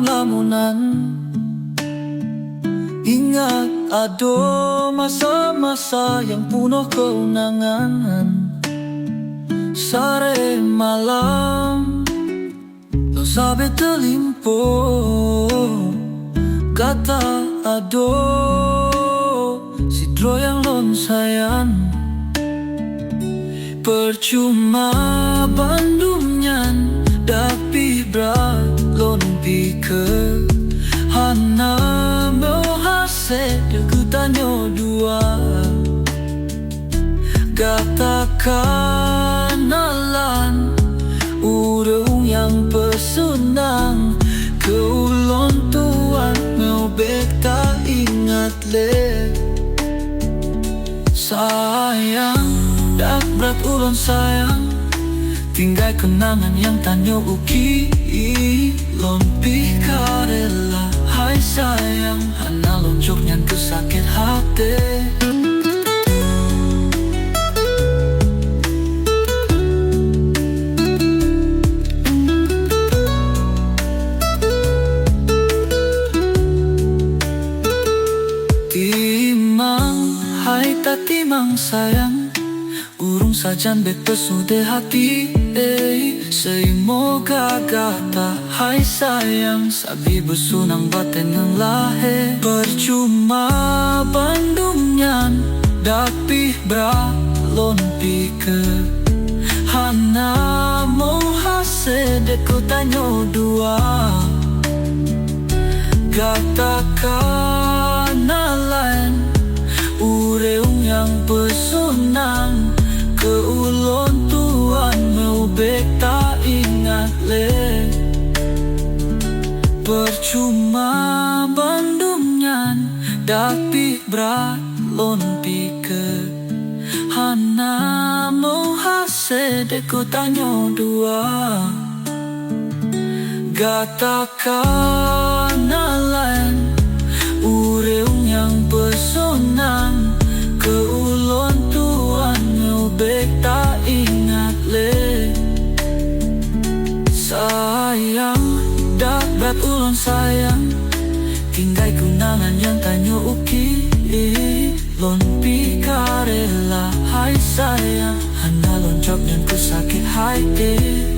lamunan. Ingat ado masa-masa yang puno keunangan. Sare malam lo sabe telimpo, kata ado si yang lon sayang. Percuma bandumnyan dapi berat lon pikir hana mau hasil dekutanyo dua. Katakan alan urung yang pesunang keulon tuan mau beta ingat le. Sayang dak berat ulon sayang, tinggal kenangan yang tanyo uki lon pikarela. Hai sayang, hana lonjok nyan kesakit hati. Timang, hai tak timang sayang, urung sajan bepesude hati. Semoga gata hai sayang, sabi besunang baten ng lahe. Percuma bandumnyan dapih bralon pikir hana mau hasil dekutanyo dua. Katakan alan ureung yang pesunang keulon tuan mau beta ingat le. Percuma bandumnyan dapih berat lon pikir hana mau hasil dekutanyo dua. Katakan alan ureung yang pesunang keulon tuan mau beta ingat le. Sayang dak berat ulon sayang, tinggal kenangan yang tanyo uki lon pikarela. Hai sayang, hana lonjok yang kusakit hati.